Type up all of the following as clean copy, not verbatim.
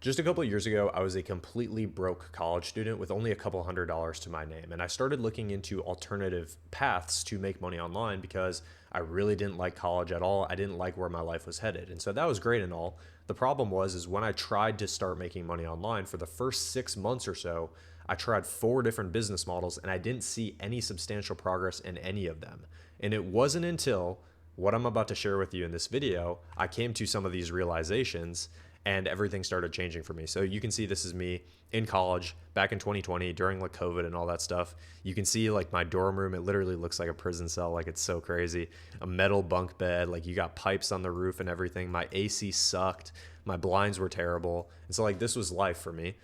Just a couple of years ago, I was a completely broke college student with only a couple $100s to my name. And I started looking into alternative paths to make money online because I really didn't like college at all. I didn't like where my life was headed. And so that was great and all. The problem is when I tried to start making money online for the first 6 months or so, I tried 4 different business models and I didn't see any substantial progress in any of them. And it wasn't until what I'm about to share with you in this video, I came to some of these realizations and everything started changing for me. So you can see this is me in college back in 2020 during like COVID and all that stuff. You can see like my dorm room, it literally looks like a prison cell. Like it's so crazy. A metal bunk bed, like you got pipes on the roof and everything. My AC sucked. My blinds were terrible. And so like this was life for me.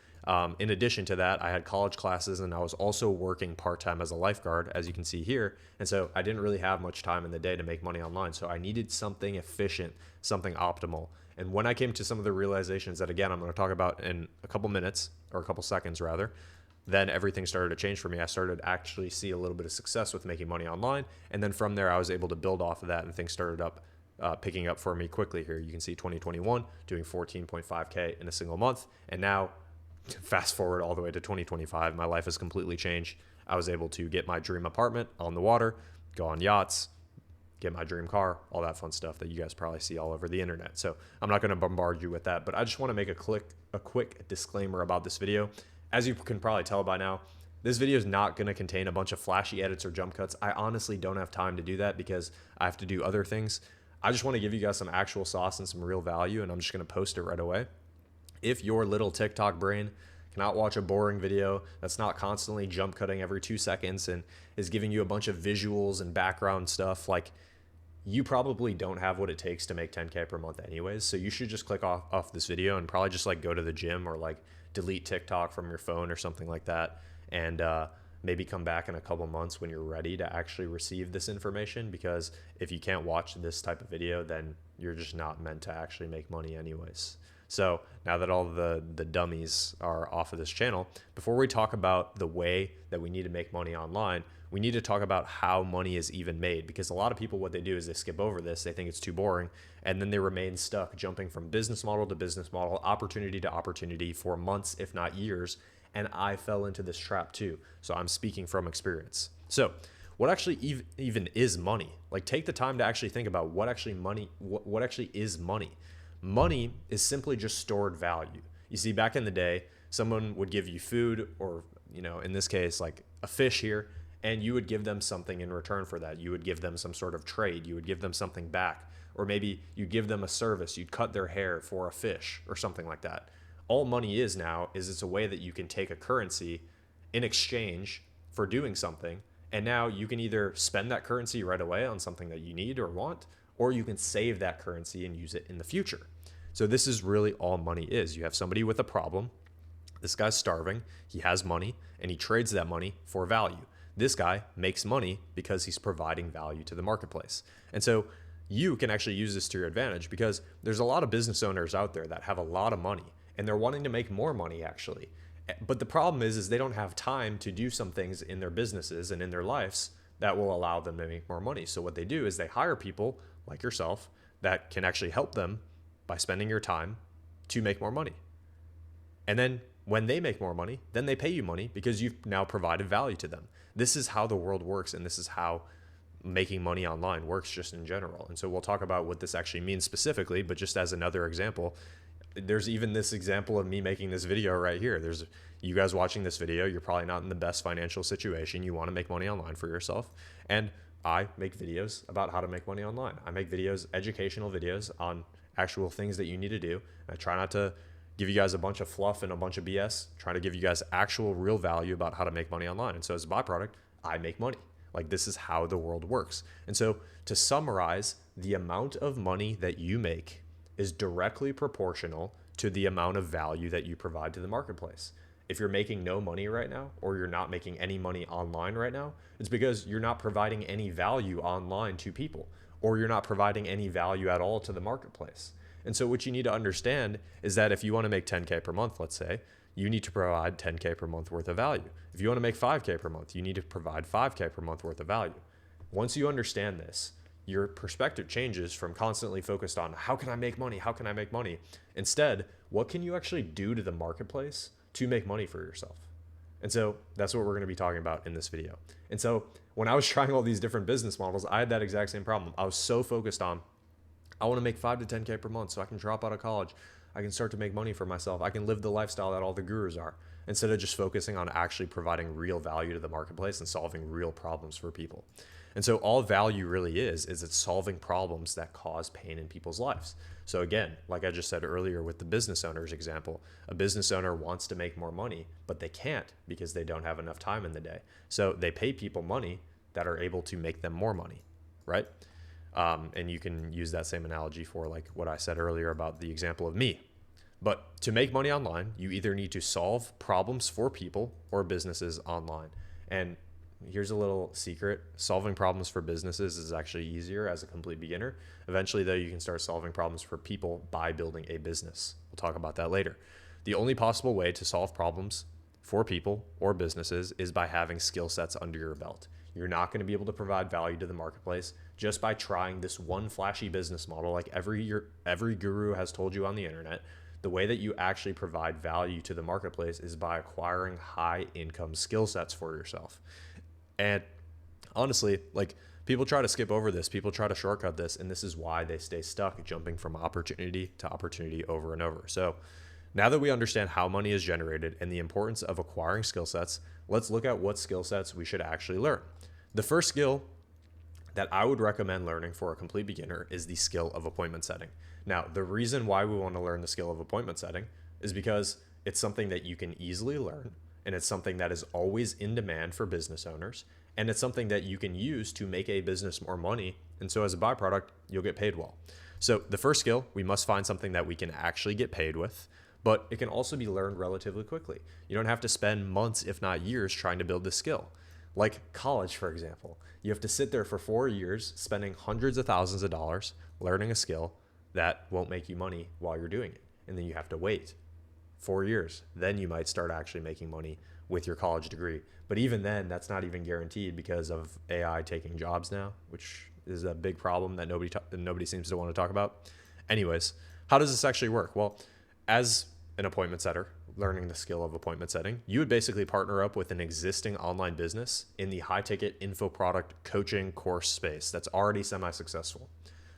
In addition to that, I had college classes and I was also working part-time as a lifeguard, as you can see here. And so I didn't really have much time in the day to make money online. So I needed something efficient, something optimal. And when I came to some of the realizations that, again, I'm going to talk about in a couple minutes or a couple seconds rather, then everything started to change for me. I started to actually see a little bit of success with making money online. And then from there, I was able to build off of that and things started picking up for me quickly here. You can see 2021 doing 14.5K in a single month. And now fast forward all the way to 2025, my life has completely changed. I was able to get my dream apartment on the water, go on yachts, get my dream car, all that fun stuff that you guys probably see all over the internet. So I'm not going to bombard you with that, but I just want to make a quick disclaimer about this video. As you can probably tell by now, this video is not going to contain a bunch of flashy edits or jump cuts. I honestly don't have time to do that because I have to do other things. I just want to give you guys some actual sauce and some real value, and I'm just going to post it right away. If your little TikTok brain cannot watch a boring video that's not constantly jump cutting every 2 seconds and is giving you a bunch of visuals and background stuff, like you probably don't have what it takes to make 10K per month anyways. So you should just click off this video and probably just like go to the gym or like delete TikTok from your phone or something like that. And maybe come back in a couple months when you're ready to actually receive this information, because if you can't watch this type of video, then you're just not meant to actually make money anyways. So now that all the dummies are off of this channel, before we talk about the way that we need to make money online, we need to talk about how money is even made, because a lot of people, what they do is they skip over this. They think it's too boring, and then they remain stuck jumping from business model to business model, opportunity to opportunity for months, if not years. And I fell into this trap too. So I'm speaking from experience. So what actually even is money? Like, take the time to actually think about what actually is money. Money is simply just stored value. You see, back in the day, someone would give you food, or, in this case, like a fish here, and you would give them something in return for that. You would give them some sort of trade. You would give them something back. Or maybe you give them a service. You'd cut their hair for a fish or something like that. All money is now is it's a way that you can take a currency in exchange for doing something. And now you can either spend that currency right away on something that you need or want, or you can save that currency and use it in the future. So this is really all money is. You have somebody with a problem. This guy's starving. He has money, and he trades that money for value. This guy makes money because he's providing value to the marketplace. And so you can actually use this to your advantage, because there's a lot of business owners out there that have a lot of money and they're wanting to make more money actually. But the problem is they don't have time to do some things in their businesses and in their lives that will allow them to make more money. So what they do is they hire people like yourself that can actually help them by spending your time to make more money. And then when they make more money, then they pay you money because you've now provided value to them. This is how the world works, and this is how making money online works just in general. And so we'll talk about what this actually means specifically, but just as another example, there's even this example of me making this video right here. There's you guys watching this video, you're probably not in the best financial situation. You want to make money online for yourself. And I make videos about how to make money online. I make videos, educational videos on actual things that you need to do. I try not to give you guys a bunch of fluff and a bunch of BS, try to give you guys actual real value about how to make money online. And so as a byproduct, I make money. Like, this is how the world works. And so to summarize, the amount of money that you make is directly proportional to the amount of value that you provide to the marketplace. If you're making no money right now, or you're not making any money online right now, it's because you're not providing any value online to people, or you're not providing any value at all to the marketplace. And so what you need to understand is that if you want to make 10K per month, let's say, you need to provide 10K per month worth of value. If you want to make 5K per month, you need to provide 5K per month worth of value. Once you understand this, your perspective changes from constantly focused on how can I make money? How can I make money? Instead, what can you actually do to the marketplace to make money for yourself? And so that's what we're going to be talking about in this video. And so when I was trying all these different business models, I had that exact same problem. I was so focused on, I want to make 5 to 10K per month so I can drop out of college. I can start to make money for myself. I can live the lifestyle that all the gurus are, instead of just focusing on actually providing real value to the marketplace and solving real problems for people. And so all value really is it's solving problems that cause pain in people's lives. So again, like I just said earlier with the business owner's example, a business owner wants to make more money, but they can't because they don't have enough time in the day. So they pay people money that are able to make them more money, right? And you can use that same analogy for like what I said earlier about the example of me. But to make money online, you either need to solve problems for people or businesses online. And here's a little secret. Solving problems for businesses is actually easier as a complete beginner. Eventually, though, you can start solving problems for people by building a business. We'll talk about that later. The only possible way to solve problems for people or businesses is by having skill sets under your belt. You're not going to be able to provide value to the marketplace just by trying this one flashy business model like every guru has told you on the internet. The way that you actually provide value to the marketplace is by acquiring high income skill sets for yourself. And honestly, like people try to skip over this, people try to shortcut this, and this is why they stay stuck jumping from opportunity to opportunity over and over. So now that we understand how money is generated and the importance of acquiring skill sets, let's look at what skill sets we should actually learn. The first skill that I would recommend learning for a complete beginner is the skill of appointment setting. Now, the reason why we want to learn the skill of appointment setting is because it's something that you can easily learn, and it's something that is always in demand for business owners, and it's something that you can use to make a business more money. And so as a byproduct, you'll get paid well. So the first skill, we must find something that we can actually get paid with, but it can also be learned relatively quickly. You don't have to spend months, if not years, trying to build this skill. Like college, for example, you have to sit there for 4 years, spending hundreds of thousands of dollars, learning a skill that won't make you money while you're doing it. And then you have to wait 4 years. Then you might start actually making money with your college degree. But even then, that's not even guaranteed because of AI taking jobs now, which is a big problem that nobody seems to want to talk about. Anyways, how does this actually work? Well, as an appointment setter, learning the skill of appointment setting, you would basically partner up with an existing online business in the high ticket info product coaching course space that's already semi-successful.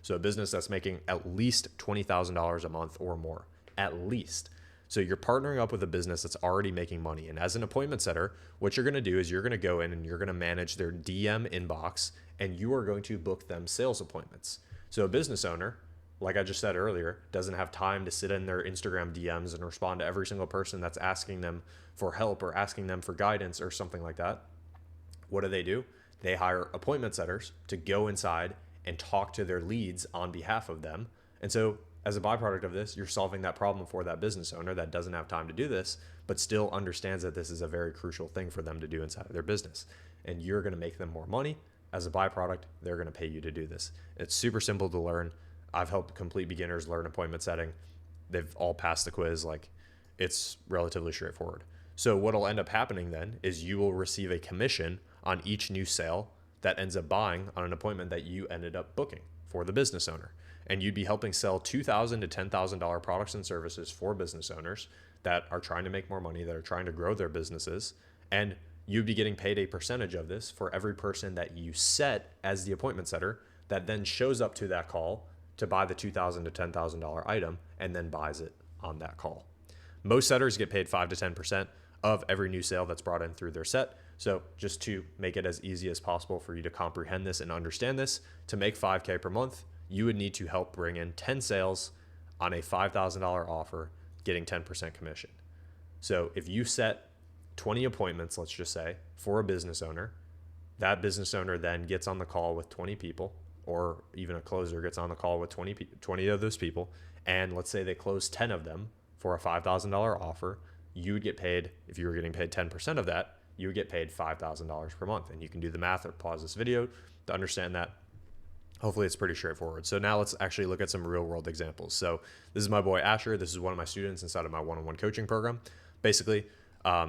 So a business that's making at least $20,000 a month or more, at least. So you're partnering up with a business that's already making money. And as an appointment setter, what you're going to do is you're going to go in and you're going to manage their DM inbox, and you are going to book them sales appointments. So a business owner, like I just said earlier, doesn't have time to sit in their Instagram DMs and respond to every single person that's asking them for help or asking them for guidance or something like that. What do? They hire appointment setters to go inside and talk to their leads on behalf of them. And so as a byproduct of this, you're solving that problem for that business owner that doesn't have time to do this, but still understands that this is a very crucial thing for them to do inside of their business. And you're going to make them more money. As a byproduct, they're going to pay you to do this. It's super simple to learn. I've helped complete beginners learn appointment setting. They've all passed the quiz. Like, it's relatively straightforward. So what'll end up happening then is you will receive a commission on each new sale that ends up buying on an appointment that you ended up booking for the business owner. And you'd be helping sell $2,000 to $10,000 products and services for business owners that are trying to make more money, that are trying to grow their businesses. And you'd be getting paid a percentage of this for every person that you set as the appointment setter that then shows up to that call to buy the $2,000 to $10,000 item and then buys it on that call. Most setters get paid 5 to 10% of every new sale that's brought in through their set. So just to make it as easy as possible for you to comprehend this and understand this, to make 5K per month, you would need to help bring in 10 sales on a $5,000 offer, getting 10% commission. So if you set 20 appointments, let's just say, for a business owner, that business owner then gets on the call with 20 people, or even a closer gets on the call with 20 of those people, and let's say they close 10 of them for a $5,000 offer, you would get paid, if you were getting paid 10% of that, you would get paid $5,000 per month. And you can do the math or pause this video to understand that. Hopefully it's pretty straightforward. So now let's actually look at some real world examples. So this is my boy Asher. This is one of my students inside of my one-on-one coaching program. Basically,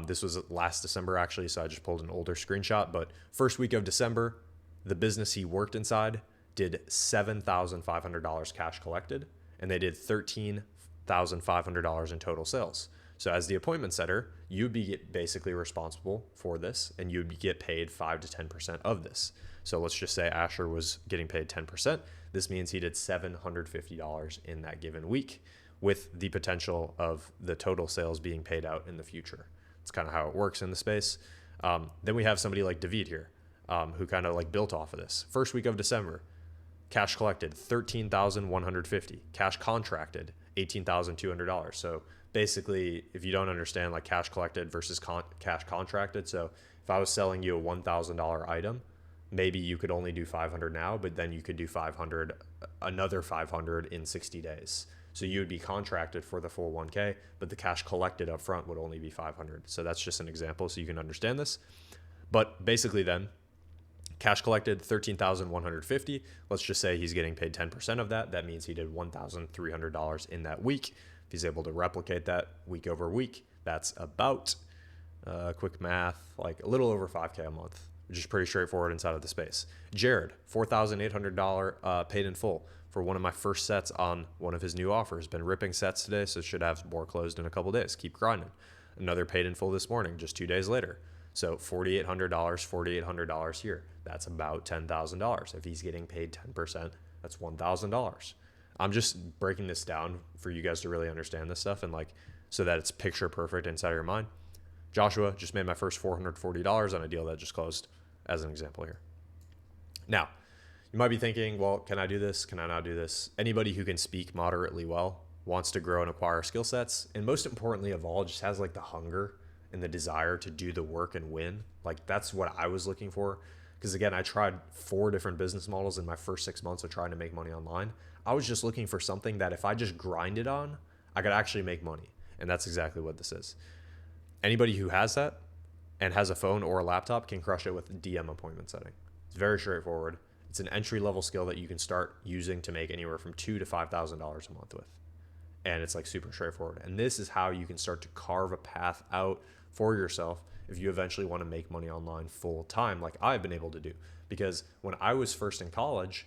this was last December actually, so I just pulled an older screenshot, but first week of December, the business he worked inside did $7,500 cash collected, and they did $13,500 in total sales. So as the appointment setter, you'd be basically responsible for this, and you'd get paid 5 to 10% of this. So let's just say Asher was getting paid 10%. This means he did $750 in that given week, with the potential of the total sales being paid out in the future. It's kind of how it works in the space. Then we have somebody like David here, who kind of like built off of this. First week of December, cash collected $13,150, cash contracted $18,200. So basically, if you don't understand like cash collected versus cash contracted, so if I was selling you a $1,000 item, maybe you could only do 500 now, but then you could do 500, another 500 in 60 days. So you would be contracted for the full 1K, but the cash collected up front would only be 500. So that's just an example so you can understand this. But basically then, cash collected $13,150. Let's just say he's getting paid 10% of that. That means he did $1,300 in that week. If he's able to replicate that week over week, that's about, quick math, like a little over 5K a month, which is pretty straightforward inside of the space. Jared, $4,800 paid in full for one of my first sets on one of his new offers. Been ripping sets today, so should have more closed in a couple days. Keep grinding. Another paid in full this morning, just 2 days later. So $4,800 here. That's about $10,000. If he's getting paid 10%, that's $1,000. I'm just breaking this down for you guys to really understand this stuff and like so that it's picture perfect inside of your mind. Joshua just made my first $440 on a deal that just closed, as an example here. Now, you might be thinking, well, can I do this? Can I not do this? Anybody who can speak moderately well wants to grow and acquire skill sets, and most importantly of all, just has like the hunger and the desire to do the work and win. Like that's what I was looking for. Because again, I tried 4 different business models in my first 6 months of trying to make money online. I was just looking for something that if I just grinded on, I could actually make money. And that's exactly what this is. Anybody who has that and has a phone or a laptop can crush it with DM appointment setting. It's very straightforward. It's an entry-level skill that you can start using to make anywhere from $2,000 to $5,000 a month with. And it's like super straightforward. And this is how you can start to carve a path out for yourself if you eventually want to make money online full time, like I've been able to do. Because when I was first in college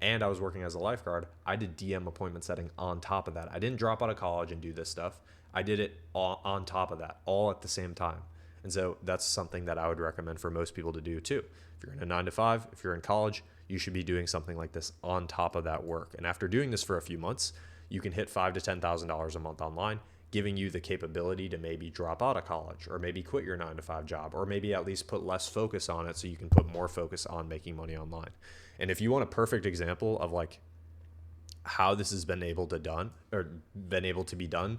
and I was working as a lifeguard, I did DM appointment setting on top of that. I didn't drop out of college and do this stuff. I did it all on top of that, all at the same time. And so that's something that I would recommend for most people to do too. If you're in a 9 to 5, if you're in college, you should be doing something like this on top of that work. And after doing this for a few months, you can hit $5,000 to $10,000 a month online, giving you the capability to maybe drop out of college or maybe quit your 9 to 5 job, or maybe at least put less focus on it so you can put more focus on making money online. And if you want a perfect example of like how this has been able to be done,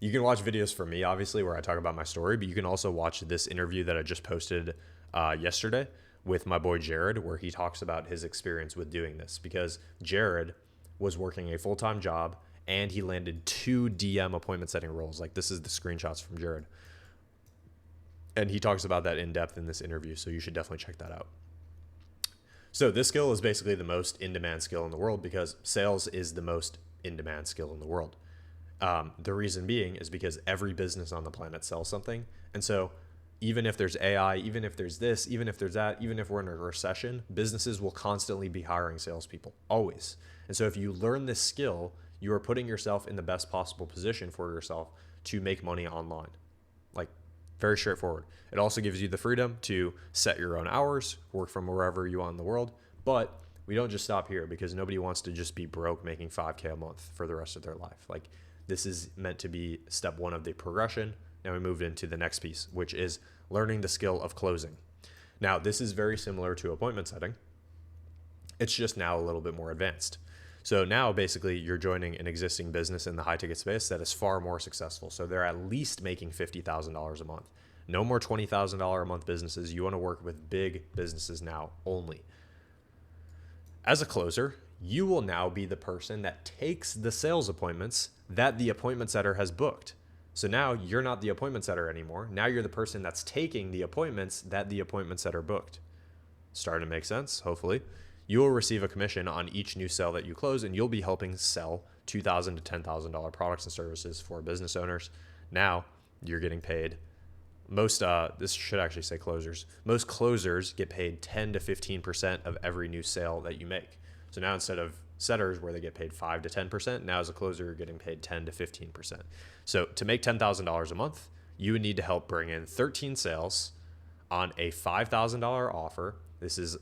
you can watch videos from me, obviously, where I talk about my story, but you can also watch this interview that I just posted yesterday with my boy Jared, where he talks about his experience with doing this, because Jared was working a full-time job and he landed 2 DM appointment setting roles. Like this is the screenshots from Jared. And he talks about that in depth in this interview. So you should definitely check that out. So this skill is basically the most in-demand skill in the world because sales is the most in-demand skill in the world. The reason being is because every business on the planet sells something. And so even if there's AI, even if there's this, even if there's that, even if we're in a recession, businesses will constantly be hiring salespeople, always. And so if you learn this skill, you are putting yourself in the best possible position for yourself to make money online. Like very straightforward. It also gives you the freedom to set your own hours, work from wherever you want in the world. But we don't just stop here because nobody wants to just be broke making 5K a month for the rest of their life. Like this is meant to be step 1 of the progression. Now we moved into the next piece, which is learning the skill of closing. Now this is very similar to appointment setting. It's just now a little bit more advanced. So now basically you're joining an existing business in the high ticket space that is far more successful. So they're at least making $50,000 a month. No more $20,000 a month businesses. You want to work with big businesses now only. As a closer, you will now be the person that takes the sales appointments that the appointment setter has booked. So now you're not the appointment setter anymore. Now you're the person that's taking the appointments that the appointment setter booked. Starting to make sense, hopefully. You will receive a commission on each new sale that you close, and you'll be helping sell $2,000 to $10,000 products and services for business owners. Now you're getting paid this should actually say closers. Most closers get paid 10 to 15% of every new sale that you make. So now instead of setters where they get paid 5 to 10%, now as a closer you're getting paid 10 to 15%. So to make $10,000 a month, you would need to help bring in 13 sales on a $5,000 offer. This is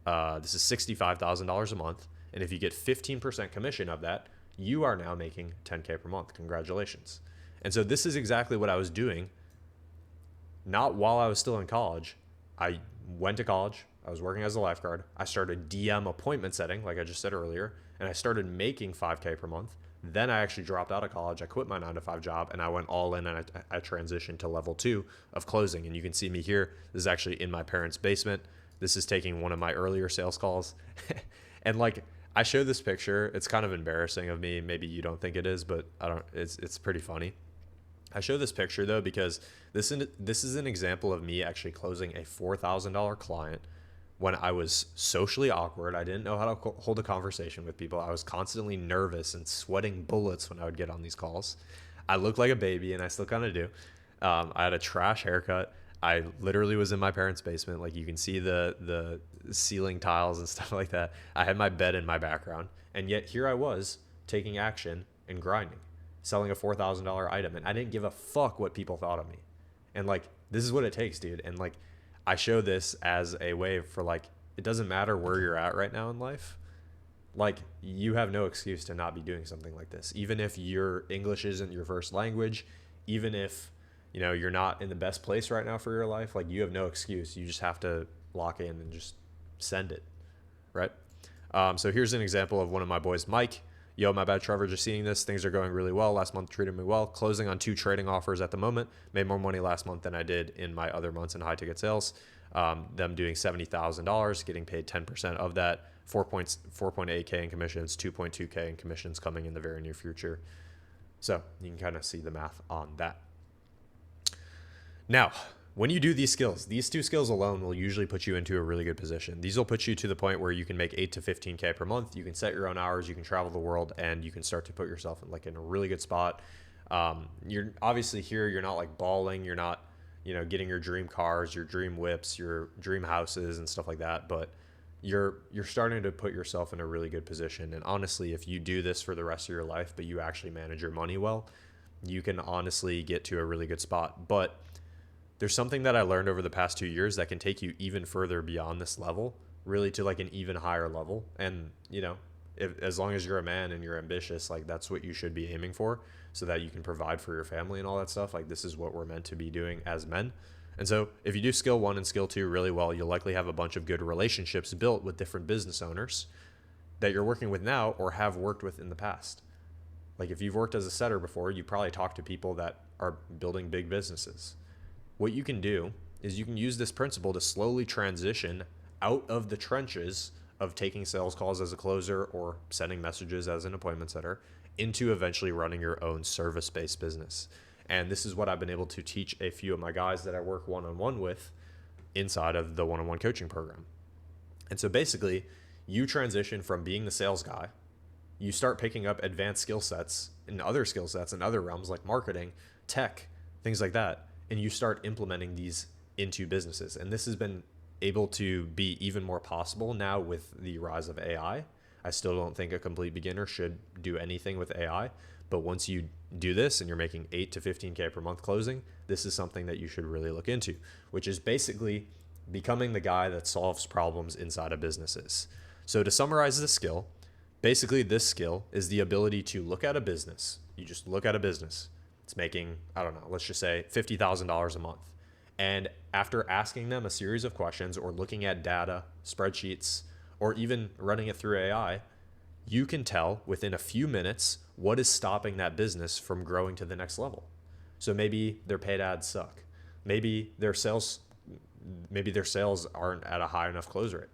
$65,000 a month, and if you get 15% commission of that, you are now making $10K per month. Congratulations. And so this is exactly what I was doing. Not while I was still in college. I went to college. I was working as a lifeguard. I started DM appointment setting, like I just said earlier, and I started making $5K per month. Then I actually dropped out of college. I quit my 9-to-5 job and I went all in, and I transitioned to level 2 of closing. And you can see me here. This is actually in my parents' basement. This is taking one of my earlier sales calls. And like, I show this picture. It's kind of embarrassing of me. Maybe you don't think it is, but it's pretty funny. I show this picture though because this is an example of me actually closing a $4,000 client when I was socially awkward. I didn't know how to hold a conversation with people. I was constantly nervous and sweating bullets when I would get on these calls. I looked like a baby, and I still kind of do. I had a trash haircut. I literally was in my parents' basement. Like, you can see the ceiling tiles and stuff like that. I had my bed in my background, and yet here I was taking action and grinding, selling a $4,000 item, and I didn't give a fuck what people thought of me. And like, this is what it takes, dude. And like, I show this as a way for like, it doesn't matter where you're at right now in life. Like, you have no excuse to not be doing something like this. Even if your English isn't your first language, even if, you know, you're not in the best place right now for your life, like, you have no excuse. You just have to lock in and just send it, right? So here's an example of one of my boys, Mike. Yo, my bad, Trevor, just seeing this. Things are going really well. Last month treated me well. Closing on 2 trading offers at the moment. Made more money last month than I did in my other months in high ticket sales. Them doing $70,000, getting paid 10% of that. 4.8K in commissions, 2.2K in commissions coming in the very near future. So you can kind of see the math on that. Now, when you do these skills, these 2 skills alone will usually put you into a really good position. These will put you to the point where you can make 8 to 15K per month. You can set your own hours, you can travel the world, and you can start to put yourself in a really good spot. You're obviously here, you're not like balling, you're not, you know, getting your dream cars, your dream whips, your dream houses and stuff like that, but you're starting to put yourself in a really good position. And honestly, if you do this for the rest of your life, but you actually manage your money well, you can honestly get to a really good spot. But there's something that I learned over the past 2 years that can take you even further beyond this level, really to like an even higher level. And, you know, as long as you're a man and you're ambitious, like, that's what you should be aiming for, so that you can provide for your family and all that stuff. Like, this is what we're meant to be doing as men. And so if you do skill 1 and skill 2 really well, you'll likely have a bunch of good relationships built with different business owners that you're working with now or have worked with in the past. Like, if you've worked as a setter before, you probably talk to people that are building big businesses. What you can do is you can use this principle to slowly transition out of the trenches of taking sales calls as a closer or sending messages as an appointment setter into eventually running your own service-based business. And this is what I've been able to teach a few of my guys that I work one-on-one with inside of the one-on-one coaching program. And so basically, you transition from being the sales guy, you start picking up advanced skill sets in other skill sets in other realms like marketing, tech, things like that, and you start implementing these into businesses. And this has been able to be even more possible now with the rise of AI. I still don't think a complete beginner should do anything with AI, but once you do this and you're making 8 to 15K per month closing, this is something that you should really look into, which is basically becoming the guy that solves problems inside of businesses. So to summarize this skill, basically this skill is the ability to look at a business. You just look at a business. It's making, I don't know, let's just say $50,000 a month. And after asking them a series of questions or looking at data, spreadsheets, or even running it through AI, you can tell within a few minutes what is stopping that business from growing to the next level. So maybe their paid ads suck. Maybe their sales aren't at a high enough close rate.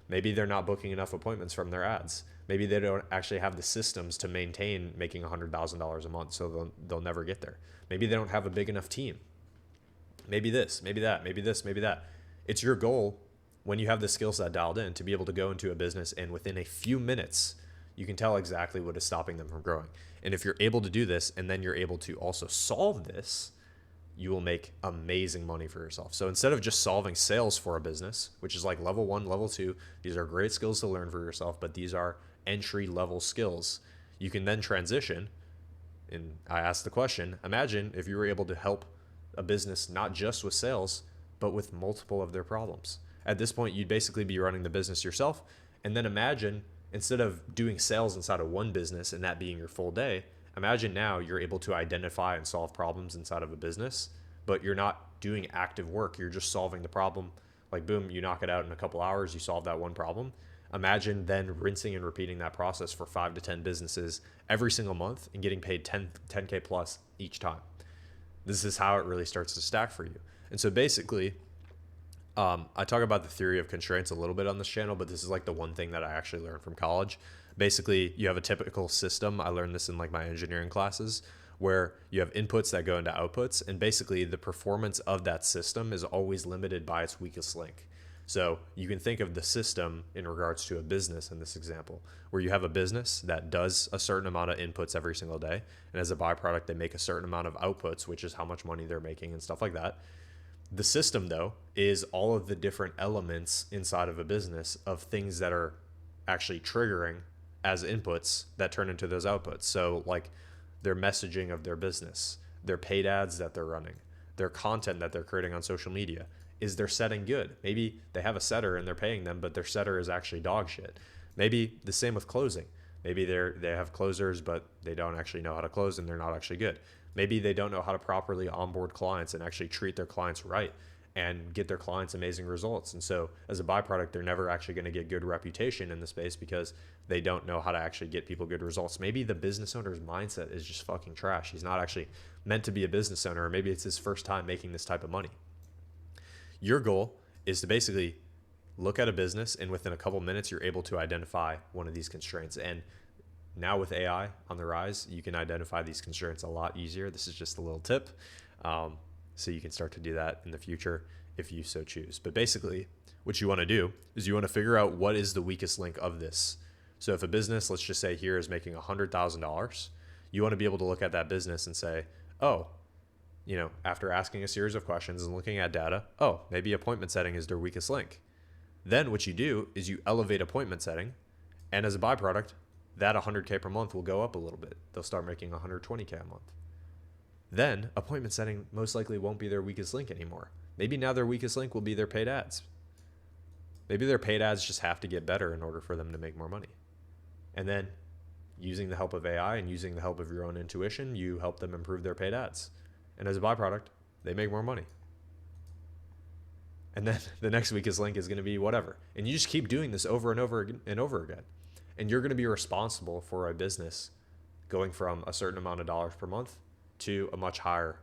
Maybe they're not booking enough appointments from their ads. Maybe they don't actually have the systems to maintain making $100,000 a month, so they'll never get there. Maybe they don't have a big enough team. Maybe this, maybe that, maybe this, maybe that. It's your goal when you have the skill set dialed in to be able to go into a business and within a few minutes, you can tell exactly what is stopping them from growing. And if you're able to do this and then you're able to also solve this, you will make amazing money for yourself. So instead of just solving sales for a business, which is like level 1, level 2, these are great skills to learn for yourself, but these are entry level skills. You can then transition. And I asked the question, imagine if you were able to help a business not just with sales, but with multiple of their problems. At this point, you'd basically be running the business yourself. And then imagine, instead of doing sales inside of one business and that being your full day, imagine now you're able to identify and solve problems inside of a business, but you're not doing active work. You're just solving the problem. Like, boom, you knock it out in a couple hours, you solve that one problem. Imagine then rinsing and repeating that process for 5 to 10 businesses every single month and getting paid 10K plus each time. This is how it really starts to stack for you. And so basically, I talk about the theory of constraints a little bit on this channel, but this is like the one thing that I actually learned from college. Basically, you have a typical system. I learned this in like my engineering classes, where you have inputs that go into outputs, and basically the performance of that system is always limited by its weakest link. So you can think of the system in regards to a business in this example, where you have a business that does a certain amount of inputs every single day, and as a byproduct, they make a certain amount of outputs, which is how much money they're making and stuff like that. The system, though, is all of the different elements inside of a business of things that are actually triggering as inputs that turn into those outputs. So like their messaging of their business, their paid ads that they're running, their content that they're creating on social media. Is their setting good? Maybe they have a setter and they're paying them, but their setter is actually dog shit. Maybe the same with closing. Maybe they have closers, but they don't actually know how to close and they're not actually good. Maybe they don't know how to properly onboard clients and actually treat their clients right and get their clients amazing results. And so as a byproduct, they're never actually going to get good reputation in the space because they don't know how to actually get people good results. Maybe the business owner's mindset is just fucking trash. He's not actually meant to be a business owner, or maybe it's his first time making this type of money. Your goal is to basically look at a business, and within a couple minutes, you're able to identify one of these constraints. And now with AI on the rise, you can identify these constraints a lot easier. This is just a little tip. So you can start to do that in the future if you so choose. But basically, what you want to do is you want to figure out what is the weakest link of this. So if a business, let's just say here, is making $100,000, you want to be able to look at that business and say, oh, after asking a series of questions and looking at data, oh, maybe appointment setting is their weakest link. Then what you do is you elevate appointment setting, and as a byproduct, that 100K per month will go up a little bit. They'll start making 120K a month. Then appointment setting most likely won't be their weakest link anymore. Maybe now their weakest link will be their paid ads. Maybe their paid ads just have to get better in order for them to make more money. And then using the help of AI and using the help of your own intuition, you help them improve their paid ads. And as a byproduct, they make more money. And then the next weakest link is going to be whatever. And you just keep doing this over and over and over again. And you're going to be responsible for a business going from a certain amount of dollars per month to a much higher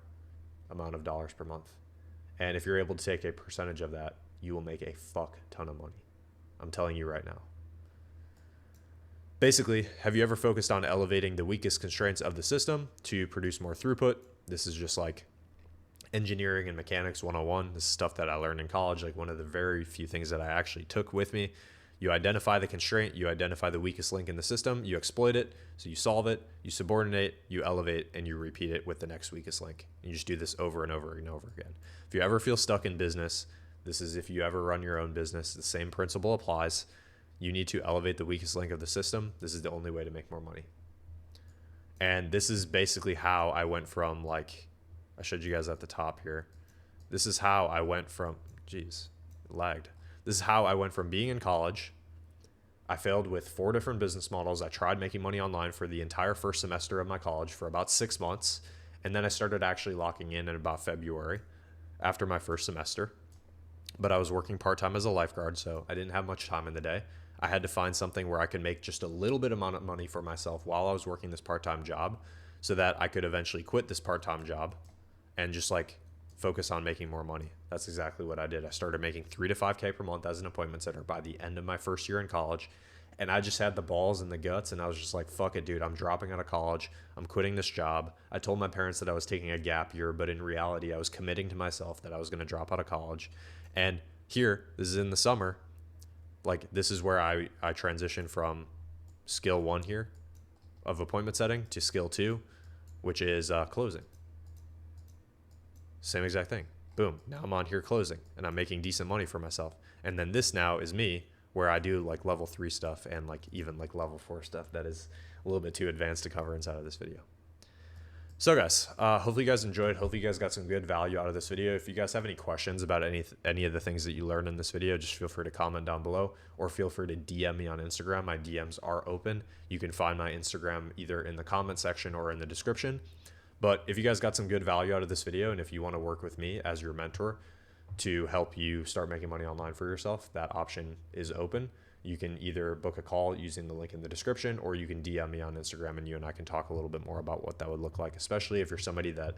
amount of dollars per month. And if you're able to take a percentage of that, you will make a fuck ton of money. I'm telling you right now. Basically, have you ever focused on elevating the weakest constraints of the system to produce more throughput? This is just like engineering and mechanics 101. This is stuff that I learned in college, like one of the very few things that I actually took with me. You identify the constraint, you identify the weakest link in the system, you exploit it, so you solve it, you subordinate, you elevate, and you repeat it with the next weakest link. And you just do this over and over and over again. If you ever feel stuck in business, this is if you ever run your own business, the same principle applies. You need to elevate the weakest link of the system. This is the only way to make more money. And this is basically how I went from, like, I showed you guys at the top here. This is how I went from, it lagged. This is how I went from being in college. I failed with 4 different business models. I tried making money online for the entire first semester of my college for about 6 months. And then I started actually locking in about February after my first semester. But I was working part-time as a lifeguard, so I didn't have much time in the day. I had to find something where I could make just a little bit amount of money for myself while I was working this part-time job so that I could eventually quit this part-time job and just like focus on making more money. That's exactly what I did. I started making 3 to 5K per month as an appointment setter by the end of my first year in college. And I just had the balls and the guts, and I was just like, fuck it, dude. I'm dropping out of college. I'm quitting this job. I told my parents that I was taking a gap year, but in reality, I was committing to myself that I was going to drop out of college. And here, this is in the summer, like this is where I transitioned from skill 1 here of appointment setting to skill 2, which is closing. Same exact thing. Boom. Now I'm on here closing and I'm making decent money for myself. And then this now is me where I do like level 3 stuff and like even like level 4 stuff that is a little bit too advanced to cover inside of this video. So guys, hopefully you guys enjoyed. Hopefully you guys got some good value out of this video. If you guys have any questions about any of the things that you learned in this video, just feel free to comment down below or feel free to DM me on Instagram. My DMs are open. You can find my Instagram either in the comment section or in the description. But if you guys got some good value out of this video and if you want to work with me as your mentor to help you start making money online for yourself, that option is open. You can either book a call using the link in the description, or you can DM me on Instagram and you and I can talk a little bit more about what that would look like, especially if you're somebody that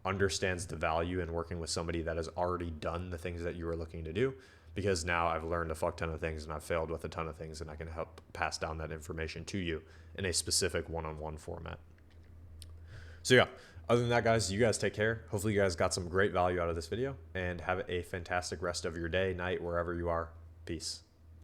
understands the value in working with somebody that has already done the things that you were looking to do. Because now I've learned a fuck ton of things and I've failed with a ton of things and I can help pass down that information to you in a specific one-on-one format. So yeah, other than that, guys, you guys take care. Hopefully you guys got some great value out of this video and have a fantastic rest of your day, night, wherever you are. Peace.